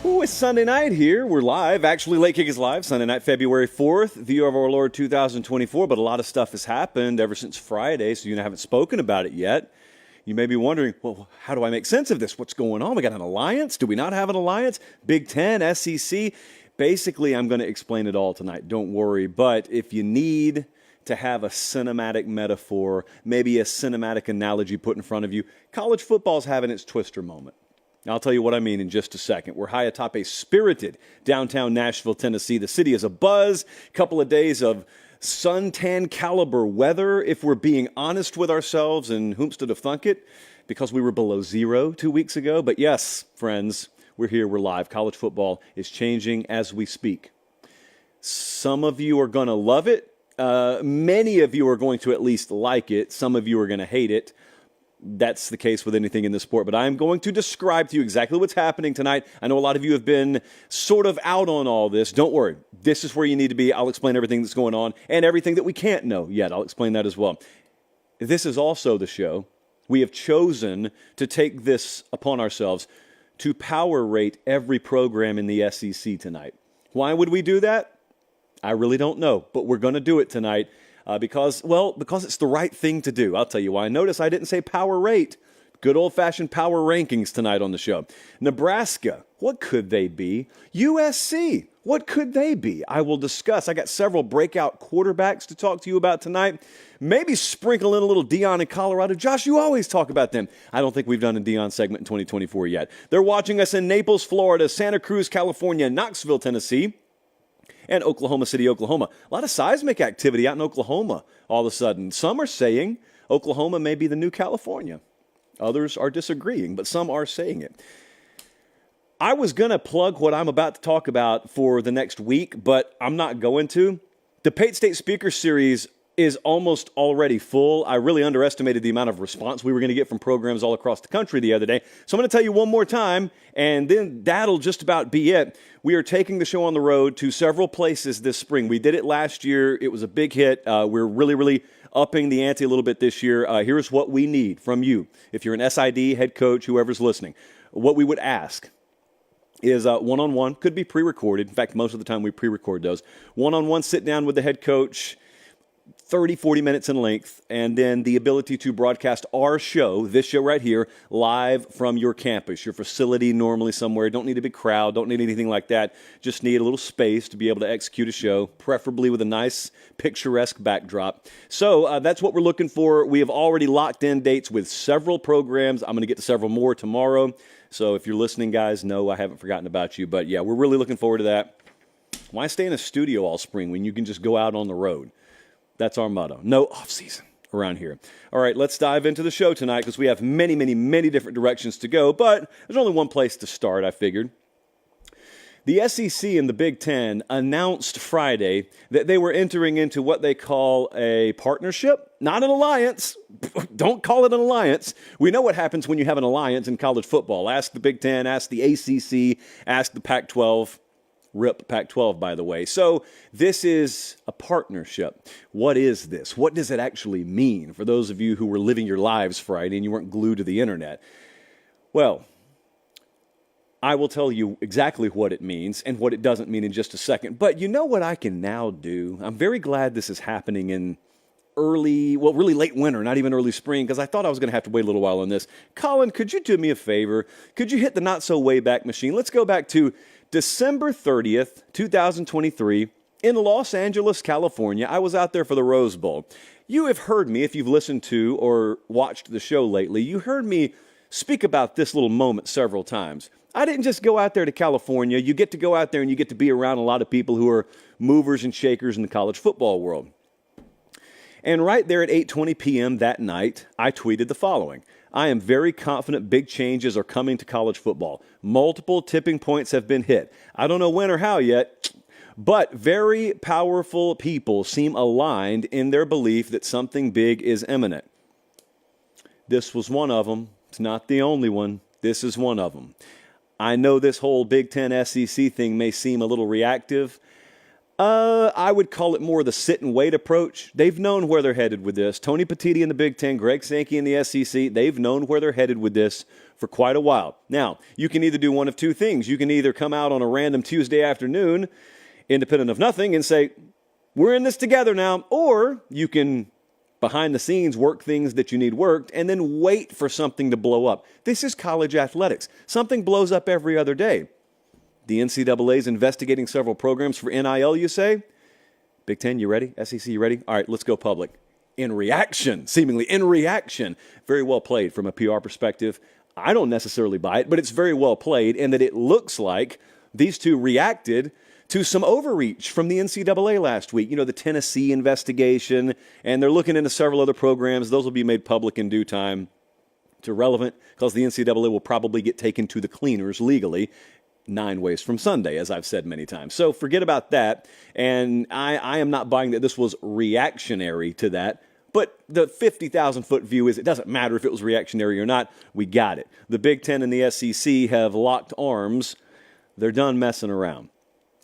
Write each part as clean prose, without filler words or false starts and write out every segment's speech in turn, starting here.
Ooh, it's Sunday night here. We're live. Actually, Late Kick is live. Sunday night, February 4th, the year of our Lord 2024. But a lot of stuff has happened ever since Friday, so you haven't spoken about it yet. You may be wondering, well, how do I make sense of this? What's going on? We got an alliance? Do we not have an alliance? Big Ten, SEC? Basically, I'm going to explain it all tonight. Don't worry. But if you need to have a cinematic metaphor, maybe a cinematic analogy put in front of you, college football's having its twister moment. I'll tell you what I mean in just a second. We're high atop a spirited downtown Nashville, Tennessee. The city is abuzz. A couple of days of suntan caliber weather, if we're being honest with ourselves, and whomst to thunk it, because we were below zero 2 weeks ago. But yes, friends, we're here, we're live. College football is changing as we speak. Some of you are going to love it. Many of you are going to at least like it. Some of you are going to hate it. That's the case with anything in this sport, but I'm going to describe to you exactly what's happening tonight. I know a lot of you have been sort of out on all this. Don't worry. This is where you need to be. I'll explain everything that's going on and everything that we can't know yet. I'll explain that as well. This is also the show. We have chosen to take this upon ourselves to power rate every program in the SEC tonight. Why would we do that? I really don't know, but we're going to do it tonight. Because it's the right thing to do. I'll tell you why. Notice I didn't say power rate. Good old-fashioned power rankings tonight on the show. Nebraska, what could they be? USC, what could they be? I will discuss. I got several breakout quarterbacks to talk to you about tonight. Maybe sprinkle in a little Deion in Colorado. Josh, you always talk about them. I don't think we've done a Deion segment in 2024 yet. They're watching us in Naples, Florida, Santa Cruz, California, Knoxville, Tennessee, and Oklahoma City, Oklahoma. A lot of seismic activity out in Oklahoma all of a sudden. Some are saying Oklahoma may be the new California. Others are disagreeing, but some are saying it. I was going to plug what I'm about to talk about for the next week, but I'm not going to. The Pate State Speaker Series is almost already full. I really underestimated the amount of response we were going to get from programs all across the country the other day. So I'm going to tell you one more time, and then that'll just about be it. We are taking the show on the road to several places this spring. We did it last year. It was a big hit. We're really upping the ante a little bit this year. Here's what we need from you. If you're an SID, head coach, whoever's listening, what we would ask is one-on-one, could be pre-recorded. In fact, most of the time we pre-record those. One-on-one, sit down with the head coach, 30, 40 minutes in length, and then the ability to broadcast our show, this show right here, live from your campus, your facility, normally somewhere. Don't need a big crowd, don't need anything like that. Just need a little space to be able to execute a show, preferably with a nice picturesque backdrop. So that's what we're looking for. We have already locked in dates with several programs. I'm going to get to several more tomorrow. So if you're listening, guys, no, I haven't forgotten about you. But yeah, we're really looking forward to that. Why stay in a studio all spring when you can just go out on the road? That's our motto. No offseason around here. All right, let's dive into the show tonight because we have many different directions to go, but there's only one place to start, I figured. The SEC and the Big Ten announced Friday that they were entering into what they call a partnership, not an alliance. Don't call it an alliance. We know what happens when you have an alliance in college football. Ask the Big Ten, ask the ACC, ask the Pac-12. RIP Pac-12, by the way. So this is a partnership. What is this? What does it actually mean for those of you who were living your lives Friday and you weren't glued to the internet? Well, I will tell you exactly what it means and what it doesn't mean in just a second. But you know what I can now do? I'm very glad this is happening in really late winter, not even early spring, because I thought I was going to have to wait a little while on this. Colin, could you do me a favor? Could you hit the not-so-way-back machine? Let's go back to December 30th, 2023, in Los Angeles, California. I was out there for the Rose Bowl. You have heard me, if you've listened to or watched the show lately, you heard me speak about this little moment several times. I didn't just go out there to California. You get to go out there and you get to be around a lot of people who are movers and shakers in the college football world. And right there at 8:20 p.m. that night, I tweeted the following. I am very confident big changes are coming to college football. Multiple tipping points have been hit. I don't know when or how yet, but very powerful people seem aligned in their belief that something big is imminent. This was one of them. It's not the only one. This is one of them. I know this whole Big Ten SEC thing may seem a little reactive. I would call it more the sit and wait approach. They've known where they're headed with this. Tony Petitti in the Big Ten, Greg Sankey in the SEC, they've known where they're headed with this for quite a while. Now, you can either do one of two things. You can either come out on a random Tuesday afternoon, independent of nothing, and say, we're in this together now. Or you can, behind the scenes, work things that you need worked and then wait for something to blow up. This is college athletics. Something blows up every other day. The NCAA is investigating several programs for NIL, you say? Big Ten, you ready? SEC, you ready? All right, let's go public. In reaction, seemingly in reaction. Very well played from a PR perspective. I don't necessarily buy it, but it's very well played in that it looks like these two reacted to some overreach from the NCAA last week. You know, the Tennessee investigation, and they're looking into several other programs. Those will be made public in due time. It's irrelevant because the NCAA will probably get taken to the cleaners legally 9 ways from Sunday, as I've said many times. So forget about that. And I am not buying that this was reactionary to that. But the 50,000-foot view is it doesn't matter if it was reactionary or not. We got it. The Big Ten and the SEC have locked arms. They're done messing around.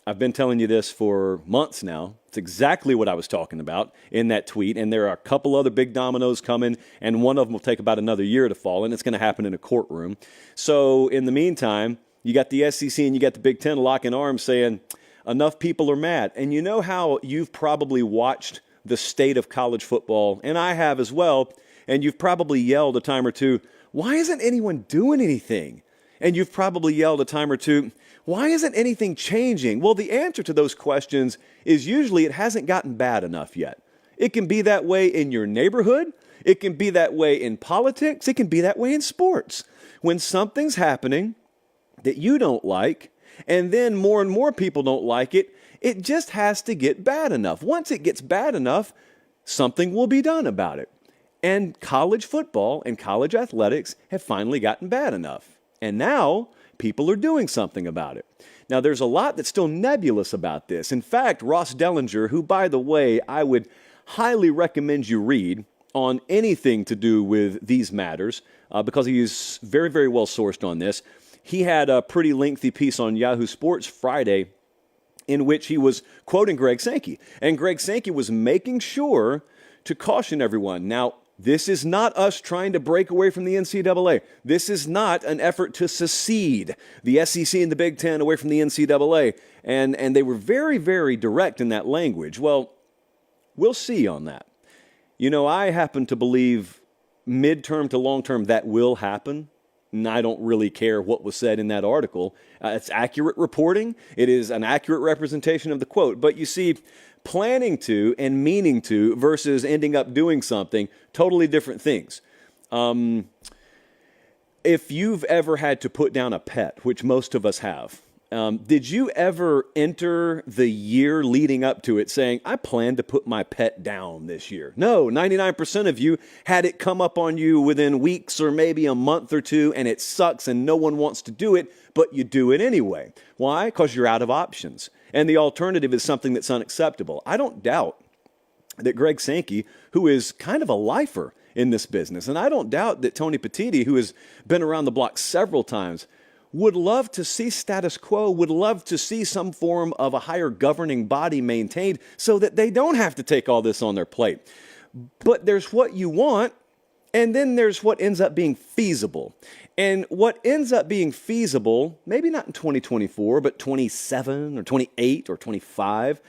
I've been telling you this for months now. It's exactly what I was talking about in that tweet. And there are a couple other big dominoes coming, and one of them will take about another year to fall, and it's going to happen in a courtroom. So in the meantime, you got the SEC and you got the Big Ten locking arms saying enough people are mad. And you know how you've probably watched the state of college football, and I have as well, and you've probably yelled a time or two, why isn't anyone doing anything? And you've probably yelled a time or two, why isn't anything changing? Well, the answer to those questions is usually it hasn't gotten bad enough yet. It can be that way in your neighborhood. It can be that way in politics. It can be that way in sports. When something's happening that you don't like, and then more and more people don't like it, it just has to get bad enough. Once it gets bad enough, something will be done about it. And college football and college athletics have finally gotten bad enough. And now people are doing something about it. Now, there's a lot that's still nebulous about this. In fact, Ross Dellinger, who, by the way, I would highly recommend you read on anything to do with these matters, because he is very, very well sourced on this. He had a pretty lengthy piece on Yahoo Sports Friday in which he was quoting Greg Sankey. And Greg Sankey was making sure to caution everyone. Now, this is not us trying to break away from the NCAA. This is not an effort to secede the SEC and the Big Ten away from the NCAA. And they were very, very direct in that language. Well, we'll see on that. You know, I happen to believe midterm to long term that will happen. And I don't really care what was said in that article. It's accurate reporting. It is an accurate representation of the quote. But you see, planning to and meaning to versus ending up doing something, totally different things. If you've ever had to put down a pet, which most of us have, did you ever enter the year leading up to it saying, I plan to put my pet down this year? No, 99% of you had it come up on you within weeks or maybe a month or two, and it sucks and no one wants to do it, but you do it anyway. Why? Because you're out of options. And the alternative is something that's unacceptable. I don't doubt that Greg Sankey, who is kind of a lifer in this business, and I don't doubt that Tony Petitti, who has been around the block several times, would love to see status quo, would love to see some form of a higher governing body maintained so that they don't have to take all this on their plate. But there's what you want, and then there's what ends up being feasible. And what ends up being feasible, maybe not in 2024, but 27 or 28 or 25,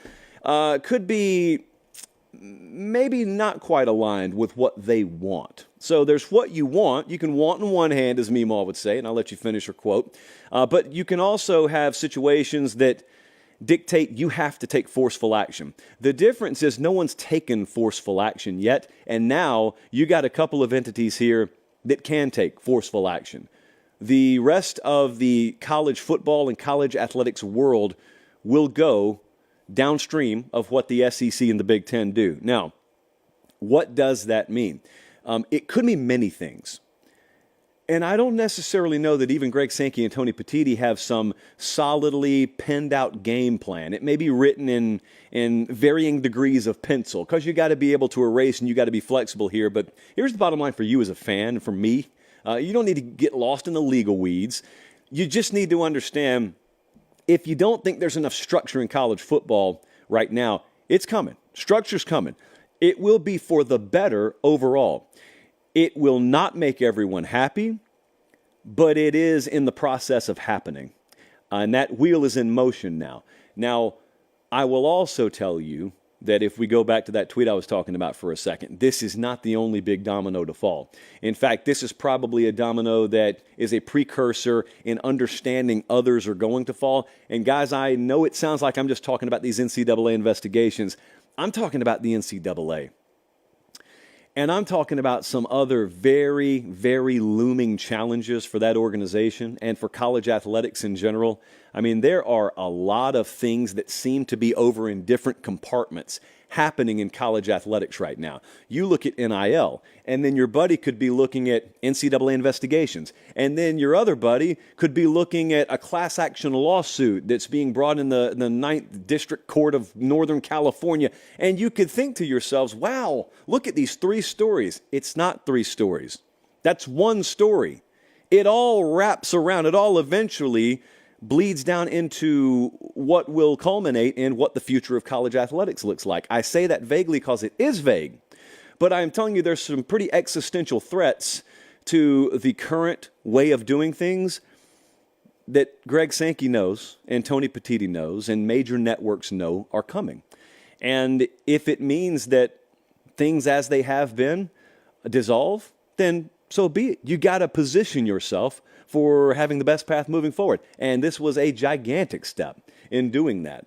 could be maybe not quite aligned with what they want. So there's what you want. You can want in one hand, as Meemaw would say, and I'll let you finish her quote. But you can also have situations that dictate you have to take forceful action. The difference is no one's taken forceful action yet, and now you got a couple of entities here that can take forceful action. The rest of the college football and college athletics world will go downstream of what the SEC and the Big Ten do. Now, what does that mean? It could mean many things. And I don't necessarily know that even Greg Sankey and Tony Petitti have some solidly penned out game plan. It may be written in varying degrees of pencil because you got to be able to erase and you got to be flexible here. But here's the bottom line for you as a fan and for me. You don't need to get lost in the legal weeds. You just need to understand if you don't think there's enough structure in college football, right now. It's coming. Structure's coming. It will be for the better overall. It will not make everyone happy, but it is in the process of happening. And that wheel is in motion now. Now, I will also tell you that if we go back to that tweet I was talking about for a second, this is not the only big domino to fall. In fact, this is probably a domino that is a precursor in understanding others are going to fall. And guys, I know it sounds like I'm just talking about these NCAA investigations. I'm talking about the NCAA. And I'm talking about some other very, very looming challenges for that organization and for college athletics in general. I mean, there are a lot of things that seem to be over in different compartments happening in college athletics right now. You look at NIL, and then your buddy could be looking at NCAA investigations, and then your other buddy could be looking at a class action lawsuit that's being brought in the 9th District Court of Northern California, and you could think to yourselves, wow, look at these 3 stories. It's not 3 stories. That's one story. It all wraps around. It all eventually bleeds down into what will culminate in what the future of college athletics looks like. I say that vaguely because it is vague, but I'm telling you there's some pretty existential threats to the current way of doing things that Greg Sankey knows and Tony Pate knows and major networks know are coming. And if it means that things as they have been dissolve, then so be it. You got to position yourself for having the best path moving forward. And this was a gigantic step in doing that.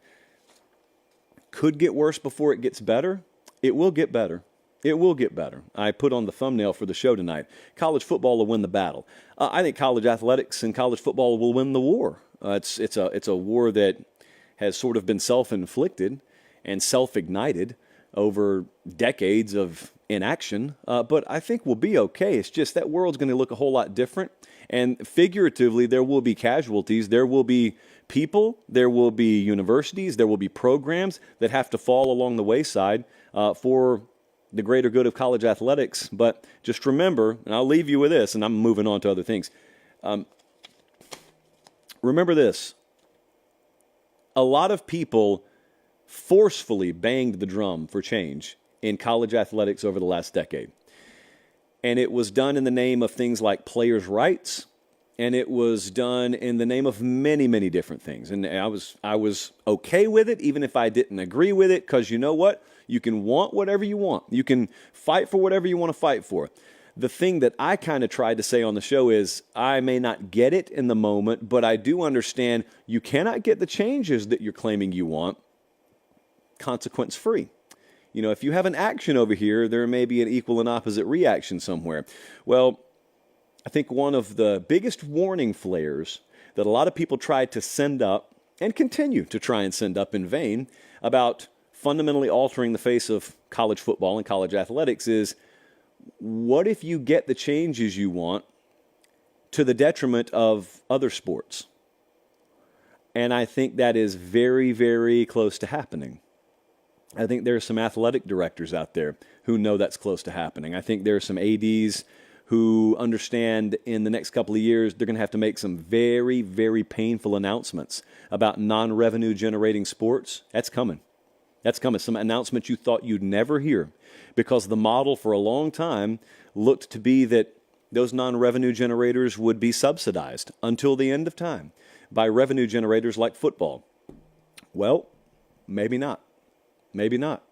Could get worse before it gets better. It will get better. It will get better. I put on the thumbnail for the show tonight. College football will win the battle. I think college athletics and college football will win the war. It's a war that has sort of been self-inflicted and self-ignited over decades of inaction, but I think we'll be okay. It's just that world's going to look a whole lot different, and figuratively, there will be casualties. There will be people, there will be universities, there will be programs that have to fall along the wayside for the greater good of college athletics. But just remember, and I'll leave you with this, and I'm moving on to other things. Remember this. A lot of people forcefully banged the drum for change in college athletics over the last decade. And it was done in the name of things like players' rights, and it was done in the name of many, many different things. And I was okay with it, even if I didn't agree with it, because you know what? You can want whatever you want. You can fight for whatever you want to fight for. The thing that I kind of tried to say on the show is I may not get it in the moment, but I do understand you cannot get the changes that you're claiming you want consequence-free. You know, if you have an action over here, there may be an equal and opposite reaction somewhere. Well, I think one of the biggest warning flares that a lot of people tried to send up and continue to try and send up in vain about fundamentally altering the face of college football and college athletics is, what if you get the changes you want to the detriment of other sports? And I think that is very, very close to happening. I think there are some athletic directors out there who know that's close to happening. I think there are some ADs who understand in the next couple of years they're going to have to make some very, very painful announcements about non-revenue generating sports. That's coming. That's coming. Some announcements you thought you'd never hear, because the model for a long time looked to be that those non-revenue generators would be subsidized until the end of time by revenue generators like football. Well, maybe not. Maybe not.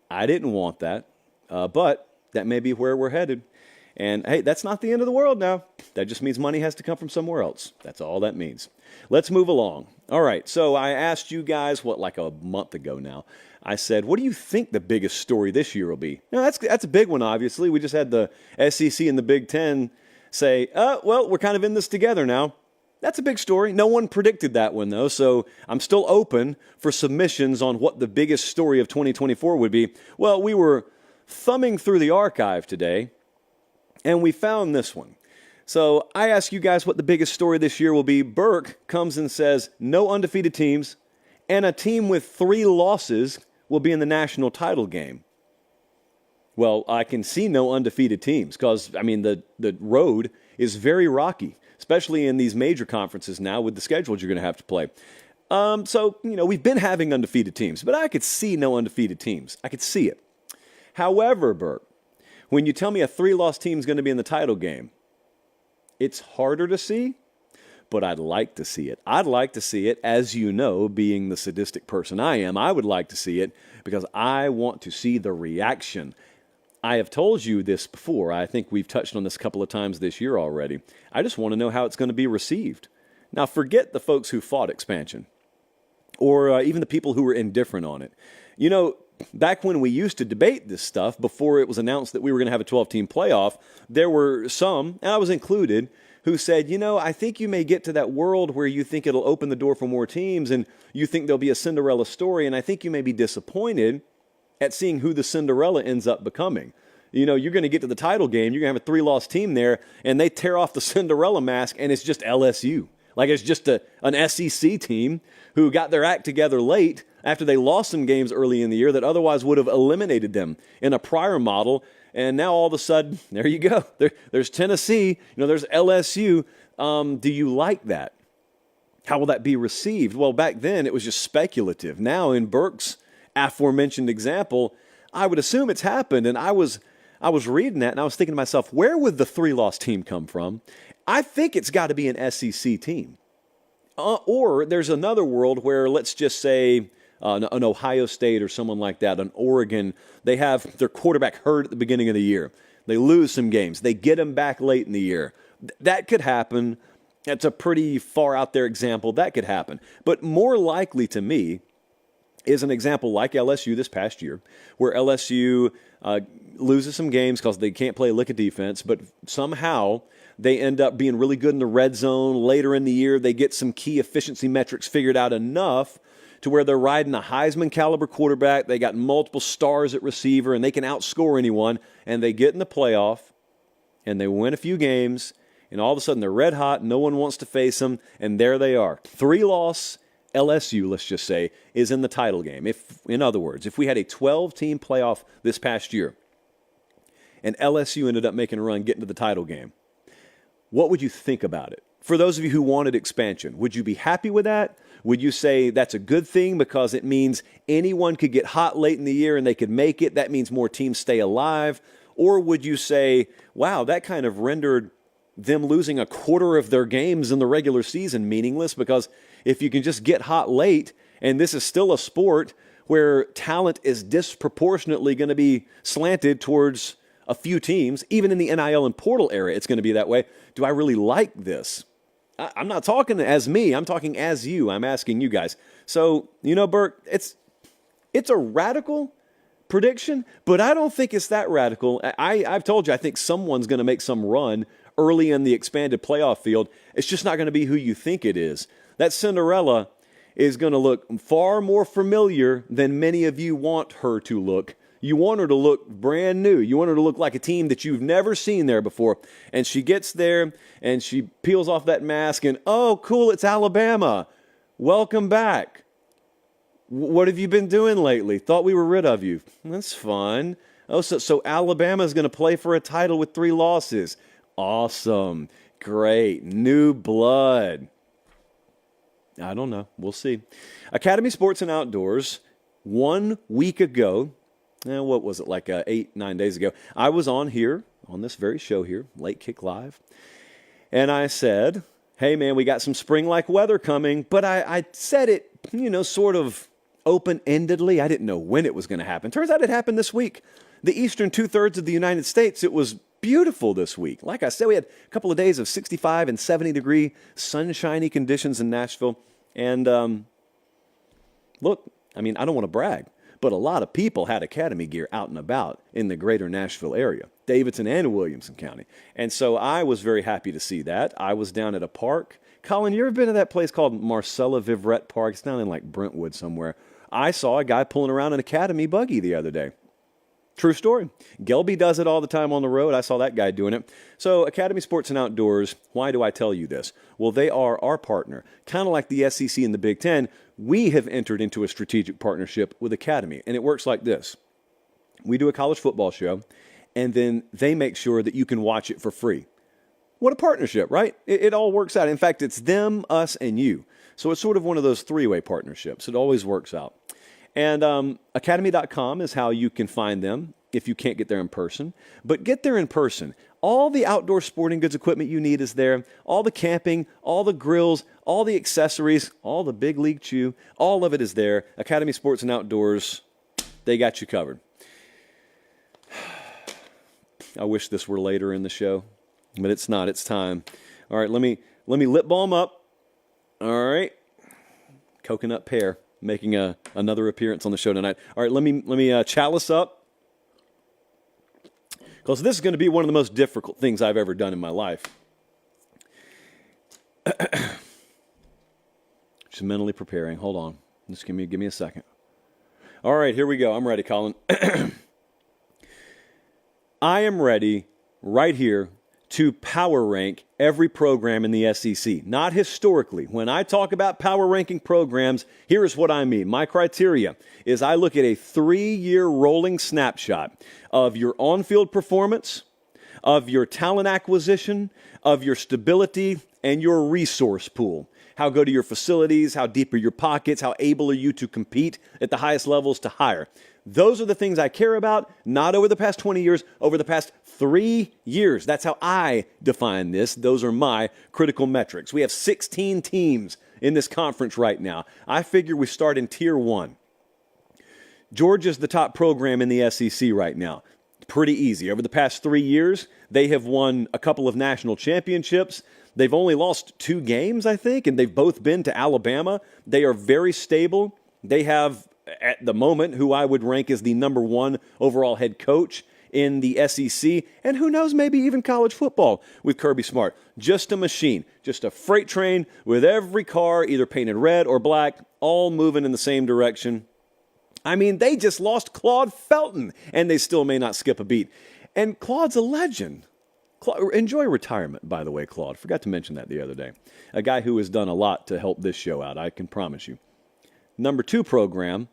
I didn't want that, but that may be where we're headed. And hey, that's not the end of the world now. That just means money has to come from somewhere else. That's all that means. Let's move along. All right, so I asked you guys, like a month ago now, I said, what do you think the biggest story this year will be? Now, that's a big one, obviously. We just had the SEC and the Big Ten say, well, we're kind of in this together now. That's a big story. No one predicted that one, though, so I'm still open for submissions on what the biggest story of 2024 would be. Well, we were thumbing through the archive today, and we found this one. So I ask you guys what the biggest story this year will be. Burke comes and says no undefeated teams, and a team with 3 losses will be in the national title game. Well, I can see no undefeated teams because, I mean, the road is very rocky, especially in these major conferences now with the schedules you're going to have to play. So, we've been having undefeated teams, but I could see no undefeated teams. I could see it. However, Bert, when you tell me a 3-loss team is going to be in the title game, it's harder to see, but I'd like to see it. I'd like to see it, as you know, being the sadistic person I am, I would like to see it because I want to see the reaction. I have told you this before. I think we've touched on this a couple of times this year already. I just want to know how it's going to be received. Now, forget the folks who fought expansion or even the people who were indifferent on it. Back when we used to debate this stuff, before it was announced that we were going to have a 12-team playoff, there were some, and I was included, who said, I think you may get to that world where you think it'll open the door for more teams and you think there'll be a Cinderella story, and I think you may be disappointed at seeing who the Cinderella ends up becoming. You're going to get to the title game, you're going to have a 3-loss team there, and they tear off the Cinderella mask, and it's just LSU. Like it's just an SEC team who got their act together late after they lost some games early in the year that otherwise would have eliminated them in a prior model. And now all of a sudden, there you go. There's Tennessee, there's LSU. Do you like that? How will that be received? Well, back then it was just speculative. Now in Burke's aforementioned example, I would assume it's happened. And I was reading that and I was thinking to myself, where would the 3-loss team come from? I think it's got to be an SEC team. Or there's another world where, let's just say, an Ohio State or someone like that, an Oregon, they have their quarterback hurt at the beginning of the year. They lose some games. They get him back late in the year. That could happen. That's a pretty far out there example. That could happen. But more likely to me is an example like LSU this past year, where LSU loses some games because they can't play a lick of defense, but somehow they end up being really good in the red zone. Later in the year, they get some key efficiency metrics figured out enough to where they're riding a Heisman caliber quarterback. They got multiple stars at receiver, and they can outscore anyone. And they get in the playoff, and they win a few games, and all of a sudden they're red hot. No one wants to face them, and there they are. 3-loss LSU, let's just say, is in the title game. In other words, if we had a 12-team playoff this past year, and LSU ended up making a run, getting to the title game, what would you think about it? For those of you who wanted expansion, would you be happy with that? Would you say that's a good thing because it means anyone could get hot late in the year and they could make it? That means more teams stay alive. Or would you say, wow, that kind of rendered them losing a quarter of their games in the regular season meaningless? Because if you can just get hot late, and this is still a sport where talent is disproportionately going to be slanted towards a few teams, even in the NIL and portal era, it's going to be that way. Do I really like this? I'm not talking as me. I'm talking as you. I'm asking you guys. So, Bert, it's a radical prediction, but I don't think it's that radical. I've told you, I think someone's going to make some run early in the expanded playoff field. It's just not going to be who you think it is. That Cinderella is going to look far more familiar than many of you want her to look. You want her to look brand new. You want her to look like a team that you've never seen there before. And she gets there, and she peels off that mask, and, oh, cool, it's Alabama. Welcome back. What have you been doing lately? Thought we were rid of you. That's fun. Oh, so Alabama's going to play for a title with 3 losses. Awesome. Great. New blood. I don't know. We'll see. Academy Sports and Outdoors, 1 week ago, what was it, like 8-9 days ago, I was on here, on this very show here, Late Kick Live, and I said, hey, man, we got some spring-like weather coming, but I said it, sort of open-endedly. I didn't know when it was going to happen. Turns out it happened this week. The eastern 2/3 of the United States, it was beautiful this week. Like I said, we had a couple of days of 65 and 70-degree sunshiny conditions in Nashville, and look, I don't want to brag, but a lot of people had Academy gear out and about in the greater Nashville area, Davidson and Williamson County. And so I was very happy to see that. I was down at a park. Colin, you ever been to that place called Marcella Vivrette Park? It's down in like Brentwood somewhere. I saw a guy pulling around an Academy buggy the other day. True story. Gelby does it all the time on the road. I saw that guy doing it. So Academy Sports and Outdoors, why do I tell you this? Well, they are our partner. Kind of like the SEC and the Big Ten, we have entered into a strategic partnership with Academy. And it works like this. We do a college football show, and then they make sure that you can watch it for free. What a partnership, right? It all works out. In fact, it's them, us, and you. So it's sort of one of those three-way partnerships. It always works out. And academy.com is how you can find them if you can't get there in person. But get there in person. All the outdoor sporting goods equipment you need is there. All the camping, all the grills, all the accessories, all the big league chew, all of it is there. Academy Sports and Outdoors, they got you covered. I wish this were later in the show, but it's not. It's time. All right, let me lip balm up. All right, coconut pear making another appearance on the show tonight. All right, let me chalice up, because this is going to be one of the most difficult things I've ever done in my life. Just mentally preparing. Hold on. Just give me a second. All right, here we go. I'm ready, Colin. I am ready right here to power rank every program in the SEC. Not historically. When I talk about power ranking programs, here's what I mean. My criteria is I look at a 3-year rolling snapshot of your on-field performance, of your talent acquisition, of your stability, and your resource pool. How good are your facilities? How deep are your pockets? How able are you to compete at the highest levels to hire? Those are the things I care about, not over the past 20 years, over the past 3 years. That's how I define this. Those are my critical metrics. We have 16 teams in this conference right now. I figure we start in Tier 1. Georgia's the top program in the SEC right now. Pretty easy. Over the past 3 years, they have won a couple of national championships. They've only lost 2 games, I think, and they've both been to Alabama. They are very stable. They have, at the moment, who I would rank as the number 1 overall head coach in the SEC, and who knows, maybe even college football with Kirby Smart. Just a machine, just a freight train with every car either painted red or black, all moving in the same direction. I mean, they just lost Claude Felton, and they still may not skip a beat. And Claude's a legend. Enjoy retirement, by the way, Claude. Forgot to mention that the other day. A guy who has done a lot to help this show out, I can promise you. Number 2 program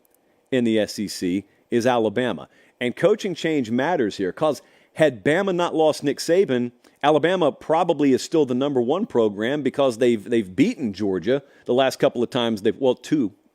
in the SEC is Alabama. And coaching change matters here, because had Bama not lost Nick Saban, Alabama probably is still the number 1 program, because they've beaten Georgia the last couple of times.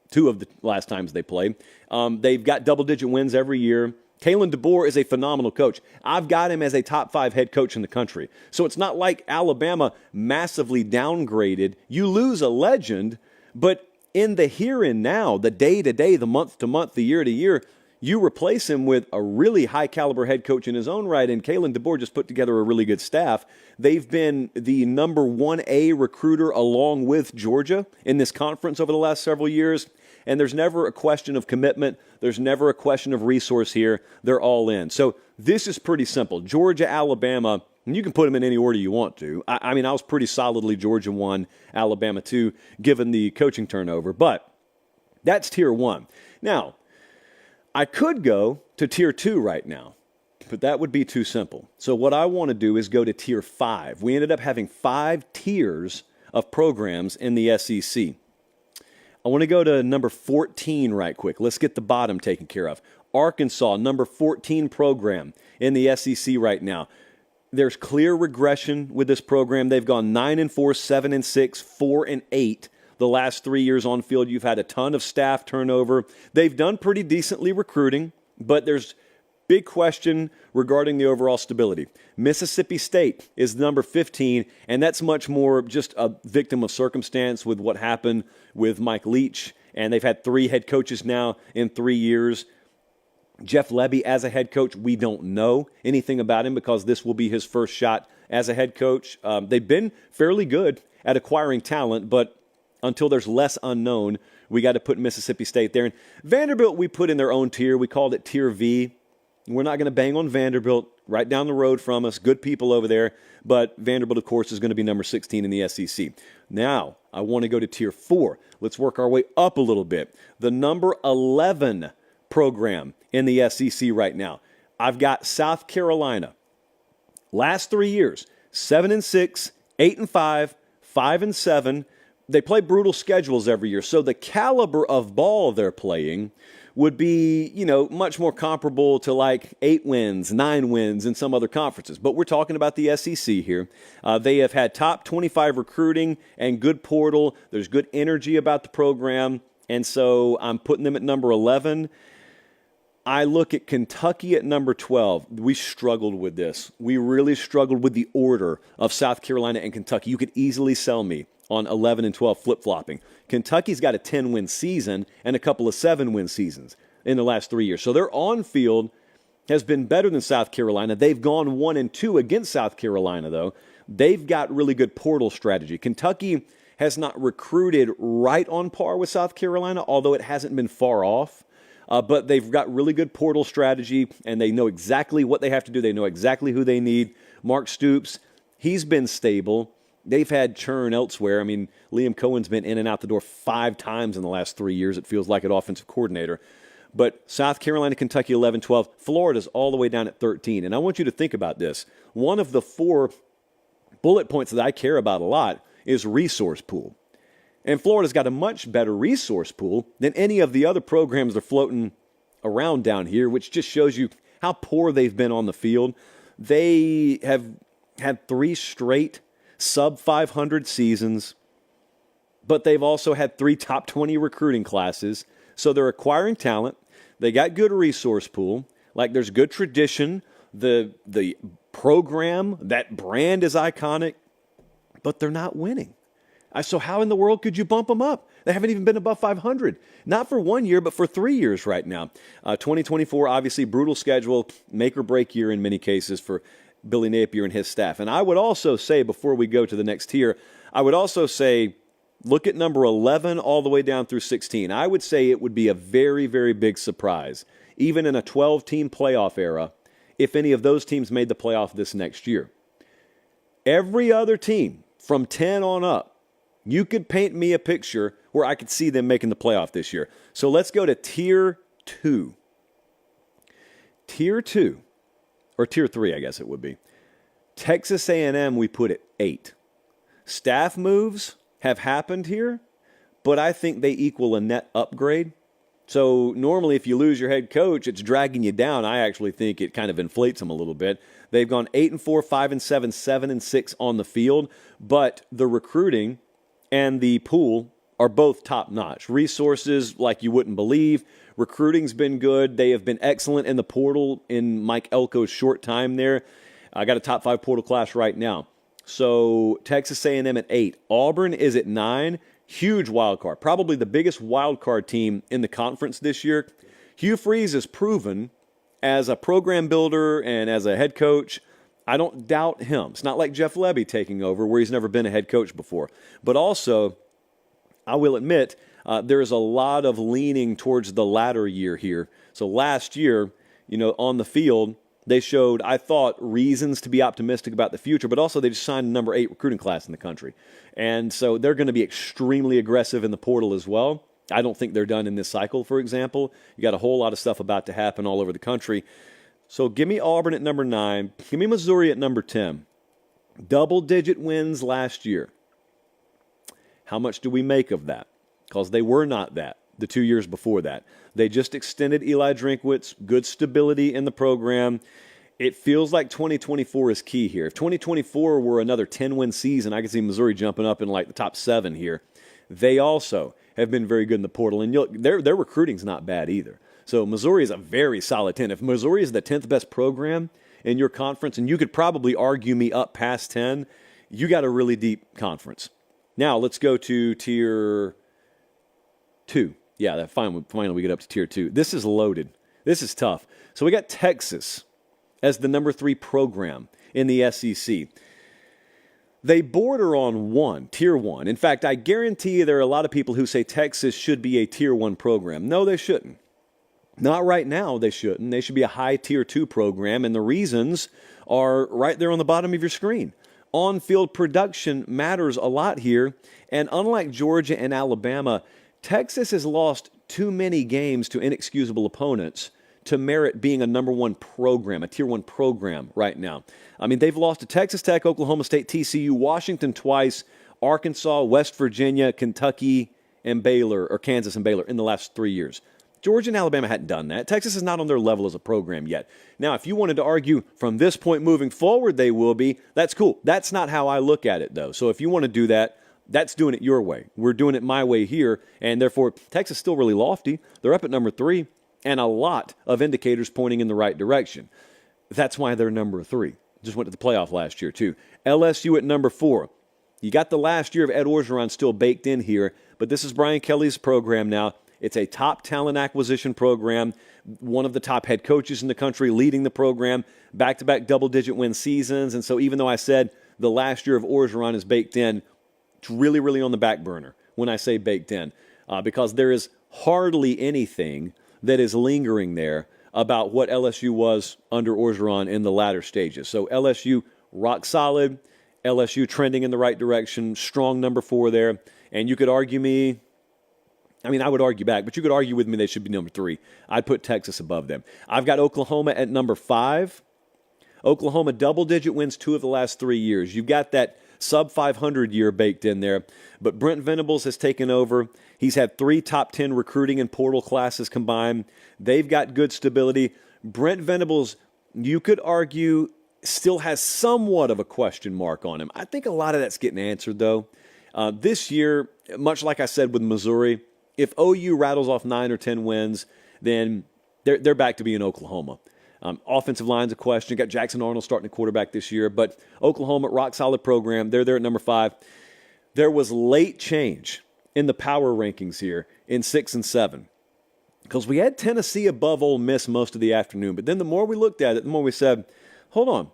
Two of the last times they played. They've got double-digit wins every year. Kalen DeBoer is a phenomenal coach. I've got him as a top 5 head coach in the country. So it's not like Alabama massively downgraded. You lose a legend, but in the here and now, the day-to-day, the month-to-month, the year-to-year, you replace him with a really high-caliber head coach in his own right, and Kalen DeBoer just put together a really good staff. They've been the number 1A recruiter along with Georgia in this conference over the last several years, and there's never a question of commitment. There's never a question of resource here. They're all in. So this is pretty simple. Georgia, Alabama, and you can put them in any order you want to. I mean, I was pretty solidly Georgia 1, Alabama 2, given the coaching turnover, but that's Tier 1. Now, I could go to Tier 2 right now, but that would be too simple. So what I want to do is go to Tier 5. We ended up having 5 tiers of programs in the SEC. I want to go to number 14 right quick. Let's get the bottom taken care of. Arkansas, number 14 program in the SEC right now. There's clear regression with this program. They've gone 9-4, 7-6, 4-8. The last 3 years on field, you've had a ton of staff turnover. They've done pretty decently recruiting, but there's big question regarding the overall stability. Mississippi State is number 15, and that's much more just a victim of circumstance with what happened with Mike Leach, and they've had 3 head coaches now in 3 years. Jeff Lebby as a head coach, we don't know anything about him because this will be his first shot as a head coach. They've been fairly good at acquiring talent, but until there's less unknown, we got to put Mississippi State there. And Vanderbilt, we put in their own tier. We called it Tier V. We're not going to bang on Vanderbilt, right down the road from us. Good people over there. But Vanderbilt, of course, is going to be number 16 in the SEC. Now, I want to go to Tier 4. Let's work our way up a little bit. The number 11 program in the SEC right now. I've got South Carolina. Last 3 years, 7-6, 8-5, 5-7. They play brutal schedules every year, so the caliber of ball they're playing would be, much more comparable to like 8 wins, 9 wins in some other conferences. But we're talking about the SEC here. They have had top 25 recruiting and good portal. There's good energy about the program. And so I'm putting them at number 11. I look at Kentucky at number 12. We struggled with this. We really struggled with the order of South Carolina and Kentucky. You could easily sell me on 11 and 12 flip-flopping. Kentucky's got a 10-win season and a couple of 7-win seasons in the last 3 years. So their on-field has been better than South Carolina. They've gone 1 and 2 against South Carolina, though. They've got really good portal strategy. Kentucky has not recruited right on par with South Carolina, although it hasn't been far off. But they've got really good portal strategy, and they know exactly what they have to do. They know exactly who they need. Mark Stoops, he's been stable. They've had churn elsewhere. I mean, Liam Cohen's been in and out the door 5 times in the last 3 years, it feels like, at offensive coordinator. But South Carolina, Kentucky, 11, 12. Florida's all the way down at 13. And I want you to think about this. One of the 4 bullet points that I care about a lot is resource pool. And Florida's got a much better resource pool than any of the other programs that are floating around down here, which just shows you how poor they've been on the field. They have had 3 straight sub-500 seasons, but they've also had 3 top 20 recruiting classes. So they're acquiring talent. They got good resource pool. Like, there's good tradition. The program, that brand is iconic, but they're not winning. So how in the world could you bump them up? They haven't even been above 500. Not for 1 year, but for 3 years right now. 2024, obviously, brutal schedule, make or break year in many cases for Billy Napier and his staff. And I would also say, before we go to the next tier, I would also say, look at number 11 all the way down through 16. I would say it would be a very, very big surprise, even in a 12-team playoff era, if any of those teams made the playoff this next year. Every other team from 10 on up, you could paint me a picture where I could see them making the playoff this year. So let's go to Tier 2. Tier 2, or Tier 3, I guess it would be. Texas A&M, we put at 8. Staff moves have happened here, but I think they equal a net upgrade. So normally if you lose your head coach, it's dragging you down. I actually think it kind of inflates them a little bit. They've gone 8 and 4, 5 and 7, 7 and 6 on the field, but the recruiting and the pool are both top-notch. Resources like you wouldn't believe. Recruiting's been good. They have been excellent in the portal in Mike Elko's short time there. I got a top 5 portal class right now. So Texas A&M at 8. Auburn is at 9. Huge wild card. Probably the biggest wild card team in the conference this year. Hugh Freeze has proven as a program builder and as a head coach, I don't doubt him. It's not like Jeff Lebby taking over where he's never been a head coach before. But also, I will admit, there is a lot of leaning towards the latter year here. So last year, on the field, they showed, I thought, reasons to be optimistic about the future, but also they just signed the number 8 recruiting class in the country. And so they're going to be extremely aggressive in the portal as well. I don't think they're done in this cycle, for example. You got a whole lot of stuff about to happen all over the country. So give me Auburn at number 9. Give me Missouri at number 10. Double-digit wins last year. How much do we make of that? Because they were not that the 2 years before that. They just extended Eli Drinkwitz, good stability in the program. It feels like 2024 is key here. If 2024 were another 10-win season, I could see Missouri jumping up in like the top 7 here. They also have been very good in the portal, and their recruiting's not bad either. So Missouri is a very solid 10. If Missouri is the 10th best program in your conference, and you could probably argue me up past 10, you got a really deep conference. Now let's go to Tier 2. Yeah, finally we get up to Tier 2. This is loaded. This is tough. So we got Texas as the number 3 program in the SEC. They border on Tier 1. In fact, I guarantee you there are a lot of people who say Texas should be a Tier 1 program. No, they shouldn't. Not right now, they shouldn't. They should be a high Tier 2 program, and the reasons are right there on the bottom of your screen. On-field production matters a lot here, and unlike Georgia and Alabama, Texas has lost too many games to inexcusable opponents to merit being a number 1 program, a Tier 1 program right now. I mean, they've lost to Texas Tech, Oklahoma State, TCU, Washington twice, Arkansas, West Virginia, Kentucky, and Baylor, or Kansas and Baylor in the last 3 years. Georgia and Alabama hadn't done that. Texas is not on their level as a program yet. Now, if you wanted to argue from this point moving forward they will be, that's cool. That's not how I look at it, though. So if you want to do that, that's doing it your way. We're doing it my way here, and therefore Texas is still really lofty. They're up at number 3, and a lot of indicators pointing in the right direction. That's why they're number 3. Just went to the playoff last year, too. LSU at number 4. You got the last year of Ed Orgeron still baked in here, but this is Brian Kelly's program now. It's a top talent acquisition program, one of the top head coaches in the country leading the program, back-to-back double-digit win seasons. And so even though I said the last year of Orgeron is baked in, it's really, really on the back burner when I say baked in, because there is hardly anything that is lingering there about what LSU was under Orgeron in the latter stages. So LSU rock solid, LSU trending in the right direction, strong number 4 there. And you could argue me, I would argue back, but you could argue with me they should be number 3. I'd put Texas above them. I've got Oklahoma at number 5. Oklahoma double-digit wins 2 of the last 3 years. You've got that sub-500 year baked in there. But Brent Venables has taken over. He's had 3 top 10 recruiting and portal classes combined. They've got good stability. Brent Venables, you could argue, still has somewhat of a question mark on him. I think a lot of that's getting answered, though. This year, much like I said with Missouri, if OU rattles off 9 or 10 wins, then they're back to being Oklahoma. Offensive line's a question. You got Jackson Arnold starting at quarterback this year, but Oklahoma, rock-solid program. They're there at number 5. There was late change in the power rankings here in 6 and 7 because we had Tennessee above Ole Miss most of the afternoon, but then the more we looked at it, the more we said, hold on,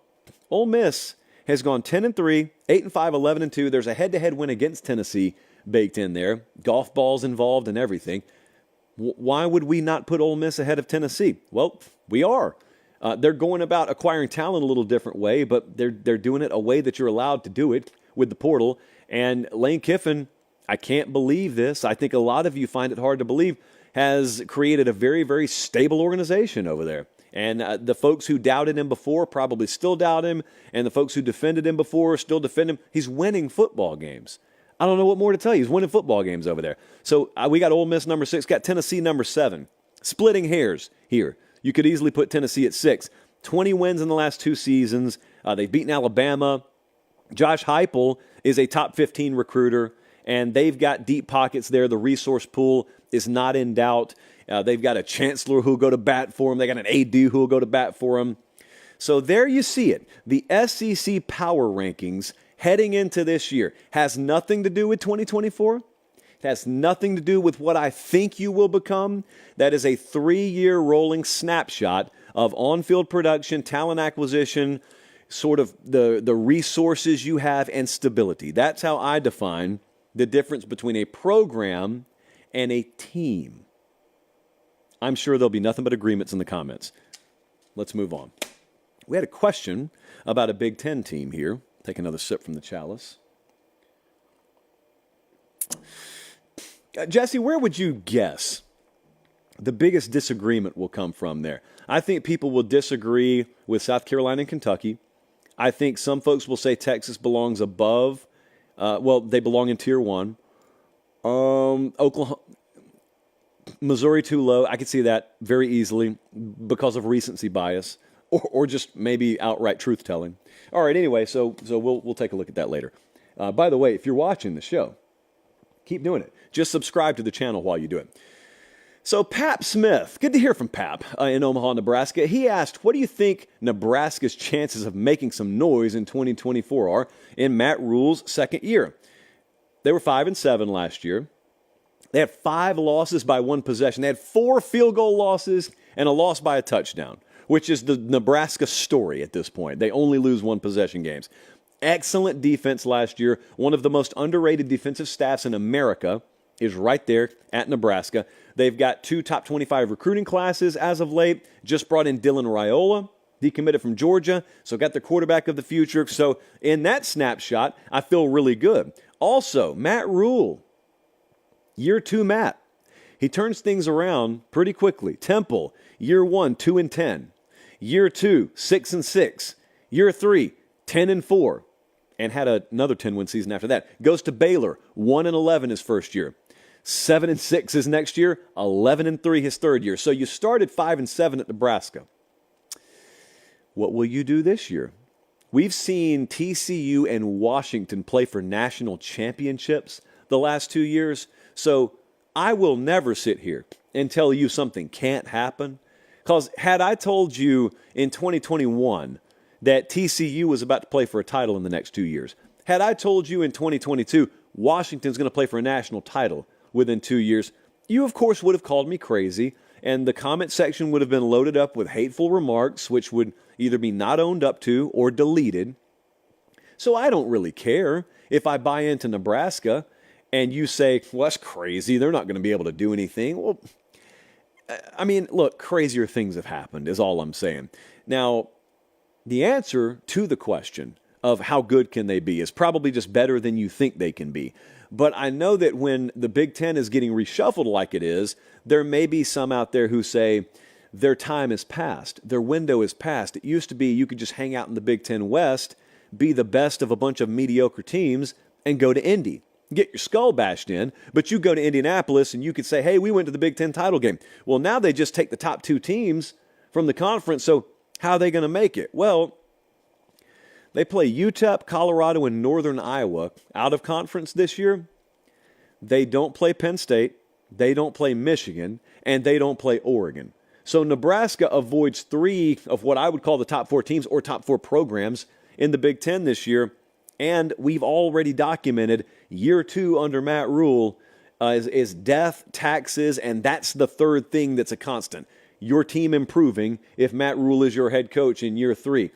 Ole Miss has gone 10-3, 8-5, 11-2. There's a head-to-head win against Tennessee baked in there. Golf balls involved and everything. Why would we not put Ole Miss ahead of Tennessee? Well, we are. They're going about acquiring talent a little different way, but they're doing it a way that you're allowed to do it with the portal. And Lane Kiffin, I can't believe this. I think a lot of you find it hard to believe, has created a very, very stable organization over there. And the folks who doubted him before probably still doubt him, and the folks who defended him before still defend him. He's winning football games. I don't know what more to tell you. He's winning football games over there. So we got Ole Miss number 6, got Tennessee number 7. Splitting hairs here. You could easily put Tennessee at 6. 20 wins in the last 2 seasons. They've beaten Alabama. Josh Heupel is a top 15 recruiter, and they've got deep pockets there. The resource pool is not in doubt. They've got a chancellor who will go to bat for them. They got an AD who will go to bat for them. So there you see it. The SEC power rankings heading into this year has nothing to do with 2024. It has nothing to do with what I think you will become. That is a 3-year rolling snapshot of on-field production, talent acquisition, sort of the resources you have, and stability. That's how I define the difference between a program and a team. I'm sure there'll be nothing but agreements in the comments. Let's move on. We had a question about a Big Ten team here. Take another sip from the chalice. Jesse, where would you guess the biggest disagreement will come from there? I think people will disagree with South Carolina and Kentucky. I think some folks will say Texas belongs above. They belong in Tier 1. Oklahoma, Missouri too low. I could see that very easily because of recency bias or just maybe outright truth-telling. All right, anyway, so we'll take a look at that later. By the way, if you're watching the show, keep doing it. Just subscribe to the channel while you do it. So Pap Smith, good to hear from Pap in Omaha, Nebraska. He asked, what do you think Nebraska's chances of making some noise in 2024 are in Matt Rhule's second year? They were 5-7 last year. They had 5 losses by 1 possession. They had 4 field goal losses and a loss by a touchdown, which is the Nebraska story at this point. They only lose 1 possession games. Excellent defense last year. One of the most underrated defensive staffs in America is right there at Nebraska. They've got 2 top 25 recruiting classes as of late. Just brought in Dylan Raiola, decommitted from Georgia, so got the quarterback of the future. So in that snapshot, I feel really good. Also, Matt Rhule, year 2 Matt. He turns things around pretty quickly. Temple, year 1, 2-10. Year 2, 6-6. Year 3, 10-4. And had another 10-win season after that. Goes to Baylor, 1-11 his first year. 7-6 his next year, 11-3 his third year. So you started 5-7 at Nebraska. What will you do this year? We've seen TCU and Washington play for national championships the last 2 years. So I will never sit here and tell you something can't happen. Because had I told you in 2021 that TCU was about to play for a title in the next 2 years, had I told you in 2022 Washington's going to play for a national title within 2 years, you, of course, would have called me crazy, and the comment section would have been loaded up with hateful remarks, which would either be not owned up to or deleted. So I don't really care if I buy into Nebraska and you say, well, that's crazy. They're not going to be able to do anything. Well, I mean, look, crazier things have happened is all I'm saying. Now, the answer to the question of how good can they be is probably just better than you think they can be. But I know that when the Big Ten is getting reshuffled like it is, there may be some out there who say their time is past, their window is past. It used to be you could just hang out in the Big Ten West, be the best of a bunch of mediocre teams, and go to Indy. Get your skull bashed in, but you go to Indianapolis and you could say, hey, we went to the Big Ten title game. Well, now they just take the top two teams from the conference, so how are they going to make it? Well, they play UTEP, Colorado, and Northern Iowa out of conference this year. They don't play Penn State, they don't play Michigan, and they don't play Oregon. So Nebraska avoids three of what I would call the top four teams or top four programs in the Big Ten this year. And we've already documented year two under Matt Rhule is death, taxes, and that's the third thing that's a constant. Your team improving if Matt Rhule is your head coach in year three.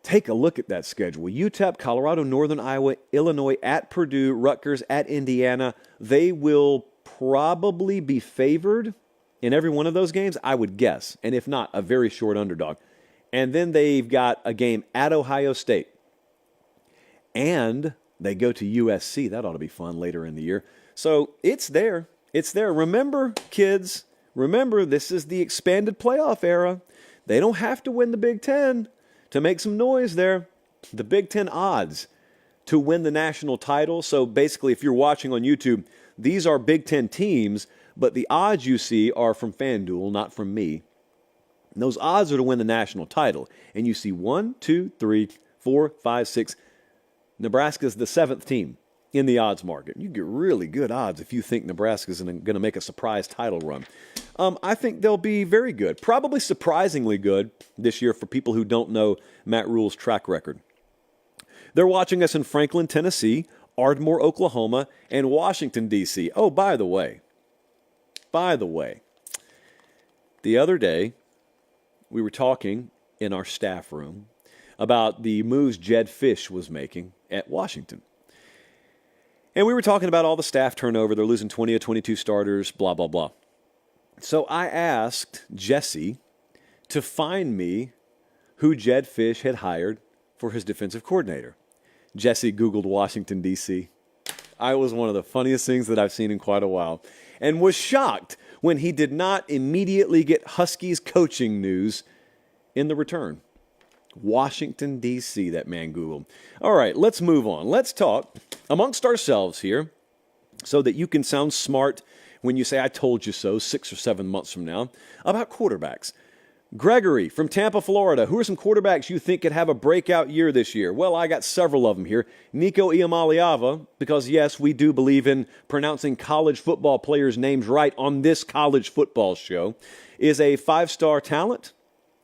Take a look at that schedule. UTEP, Colorado, Northern Iowa, Illinois, at Purdue, Rutgers, at Indiana. They will probably be favored in every one of those games, I would guess. And if not, a very short underdog. And then they've got a game at Ohio State. And they go to USC. That ought to be fun later in the year. So it's there. It's there. Remember, kids, remember this is the expanded playoff era. They don't have to win the Big Ten to make some noise there. The Big Ten odds to win the national title. So basically, if you're watching on YouTube, these are Big Ten teams, but the odds you see are from FanDuel, not from me. And those odds are to win the national title. And you see 1, 2, 3, 4, 5, 6. Nebraska's the seventh team in the odds market. You get really good odds if you think Nebraska's going to make a surprise title run. I think they'll be very good, probably surprisingly good this year for people who don't know Matt Rhule's track record. They're watching us in Franklin, Tennessee, Ardmore, Oklahoma, and Washington, D.C. Oh, by the way, the other day we were talking in our staff room about the moves Jedd Fisch was making at Washington. And we were talking about all the staff turnover. They're losing 20 of 22 starters, blah, blah, blah. So I asked Jesse to find me who Jedd Fisch had hired for his defensive coordinator. Jesse Googled Washington, D.C. I was one of the funniest things that I've seen in quite a while and was shocked when he did not immediately get Huskies coaching news in the return. Washington, D.C., that man Googled. All right, let's move on. Let's talk amongst ourselves here so that you can sound smart when you say, I told you so, 6 or 7 months from now, about quarterbacks. Gregory from Tampa, Florida. Who are some quarterbacks you think could have a breakout year this year? Well, I got several of them here. Nico Iamaleava, because yes, we do believe in pronouncing college football players' names right on this college football show, is a 5-star talent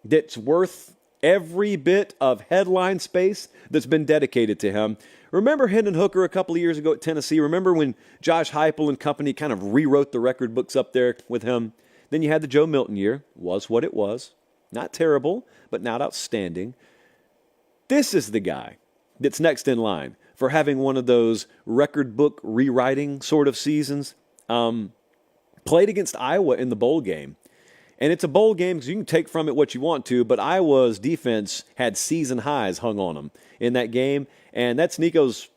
that's worth every bit of headline space that's been dedicated to him. Remember Hendon Hooker a couple of years ago at Tennessee? Remember when Josh Heupel and company kind of rewrote the record books up there with him? Then you had the Joe Milton year. Was what it was. Not terrible, but not outstanding. This is the guy that's next in line for having one of those record book rewriting sort of seasons. Played against Iowa in the bowl game. And it's a bowl game because you can take from it what you want to, but Iowa's defense had season highs hung on them in that game. And that's Nico's,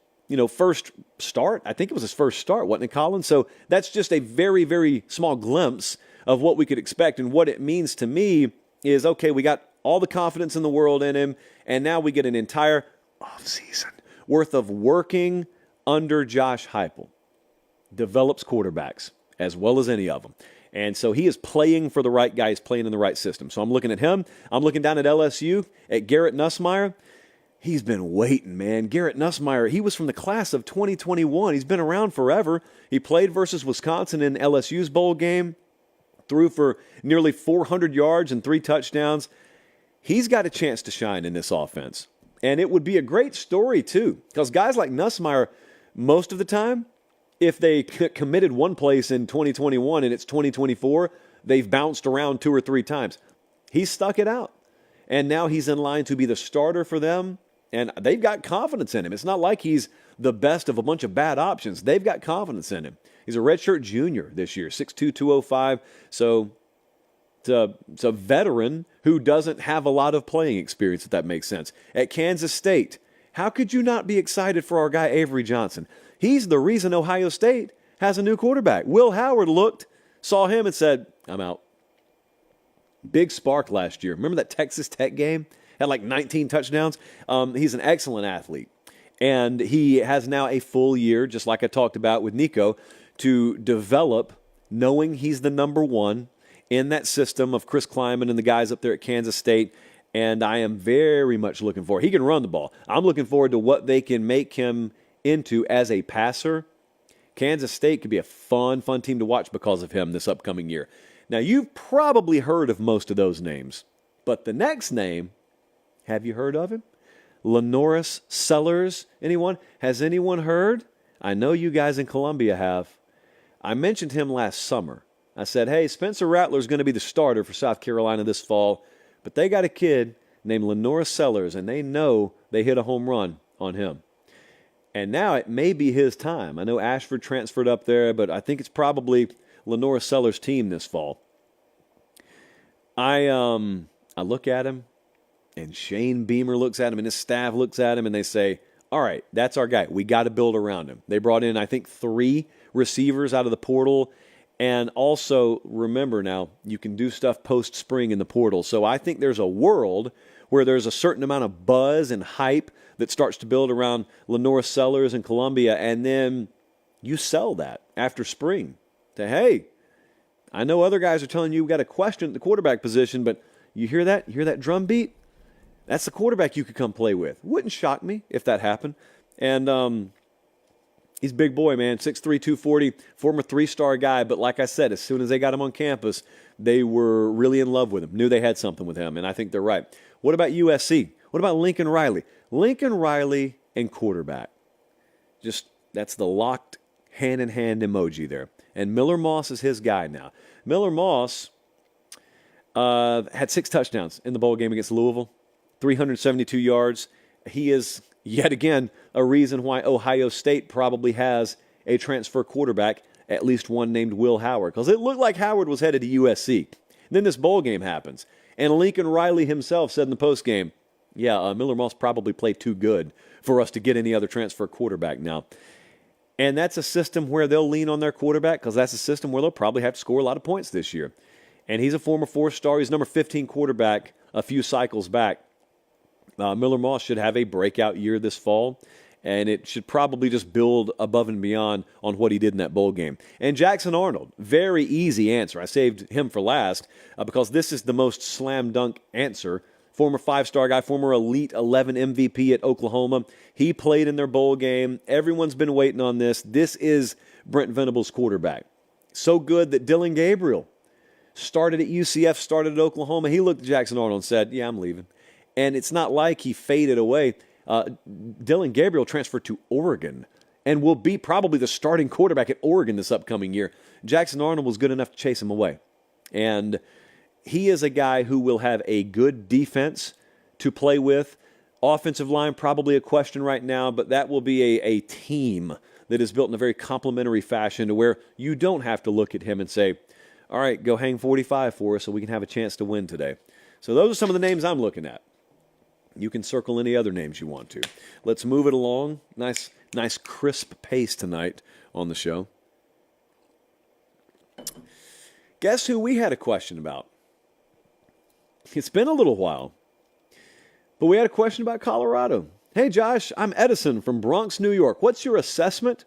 first start. I think it was his first start, wasn't it, Colin? So that's just a very, very small glimpse of what we could expect. And what it means to me is, okay, we got all the confidence in the world in him, and now we get an entire offseason worth of working under Josh Heupel. develops quarterbacks as well as any of them. And so he is playing for the right guy. He's playing in the right system. So I'm looking at him. I'm looking down at LSU, at Garrett Nussmeier. He's been waiting, man. Garrett Nussmeier, he was from the class of 2021. He's been around forever. He played versus Wisconsin in LSU's bowl game, threw for nearly 400 yards and 3 touchdowns. He's got a chance to shine in this offense. And it would be a great story, too, because guys like Nussmeier, most of the time, if they committed one place in 2021 and it's 2024, they've bounced around 2 or 3 times. He's stuck it out. And now he's in line to be the starter for them. And they've got confidence in him. It's not like he's the best of a bunch of bad options. They've got confidence in him. He's a redshirt junior this year, 6'2", 205. So it's a veteran who doesn't have a lot of playing experience, if that makes sense. At Kansas State, how could you not be excited for our guy Avery Johnson? He's the reason Ohio State has a new quarterback. Will Howard saw him and said, I'm out. Big spark last year. Remember that Texas Tech game? Had like 19 touchdowns. He's an excellent athlete. And he has now a full year, just like I talked about with Nico, to develop, knowing he's the number one in that system of Chris Kleiman and the guys up there at Kansas State. And I am very much looking forward. He can run the ball. I'm looking forward to what they can make him into as a passer. Kansas State could be a fun team to watch because of him this upcoming year. Now, you've probably heard of most of those names. But the next name, have you heard of him? Lenoris Sellers. Anyone? Has anyone heard? I know you guys in Columbia have. I mentioned him last summer. I said, hey, Spencer Rattler's going to be the starter for South Carolina this fall, but they got a kid named Lenoris Sellers, and they know they hit a home run on him. And now it may be his time. I know Ashford transferred up there, but I think it's probably Lenoris Sellers' team this fall. I look at him, and Shane Beamer looks at him, and his staff looks at him, and they say, all right, that's our guy. We got to build around him. They brought in, I think, 3 receivers out of the portal. And also, remember now, you can do stuff post-spring in the portal. So I think there's a world where there's a certain amount of buzz and hype that starts to build around Lenoris Sellers and Columbia, and then you sell that after spring. Say, hey, I know other guys are telling you we've got a question at the quarterback position, but you hear that? You hear that drum beat? That's the quarterback you could come play with. Wouldn't shock me if that happened. And he's a big boy, man, 6'3", 240, former 3-star guy. But like I said, as soon as they got him on campus, they were really in love with him, knew they had something with him, and I think they're right. What about USC? What about Lincoln Riley? Lincoln Riley and quarterback. Just, that's the locked hand-in-hand emoji there. And Miller Moss is his guy now. Miller Moss had 6 touchdowns in the bowl game against Louisville, 372 yards. He is, yet again, a reason why Ohio State probably has a transfer quarterback, at least one named Will Howard, because it looked like Howard was headed to USC. Then this bowl game happens, and Lincoln Riley himself said in the postgame, yeah, Miller Moss probably played too good for us to get any other transfer quarterback now. And that's a system where they'll lean on their quarterback because that's a system where they'll probably have to score a lot of points this year. And he's a former 4-star. He's number 15 quarterback a few cycles back. Miller Moss should have a breakout year this fall, and it should probably just build above and beyond on what he did in that bowl game. And Jackson Arnold, very easy answer. I saved him for last because this is the most slam dunk answer. Former 5-star guy, former Elite 11 MVP at Oklahoma. He played in their bowl game. Everyone's been waiting on this. This is Brent Venables' quarterback. So good that Dylan Gabriel started at UCF, started at Oklahoma. He looked at Jackson Arnold and said, yeah, I'm leaving. And it's not like he faded away. Dylan Gabriel transferred to Oregon and will be probably the starting quarterback at Oregon this upcoming year. Jackson Arnold was good enough to chase him away. And he is a guy who will have a good defense to play with. Offensive line, probably a question right now, but that will be a team that is built in a very complementary fashion to where you don't have to look at him and say, all right, go hang 45 for us so we can have a chance to win today. So those are some of the names I'm looking at. You can circle any other names you want to. Let's move it along. Nice crisp pace tonight on the show. Guess who we had a question about? It's been a little while, but we had a question about Colorado. Hey, Josh, I'm Edison from Bronx, New York. What's your assessment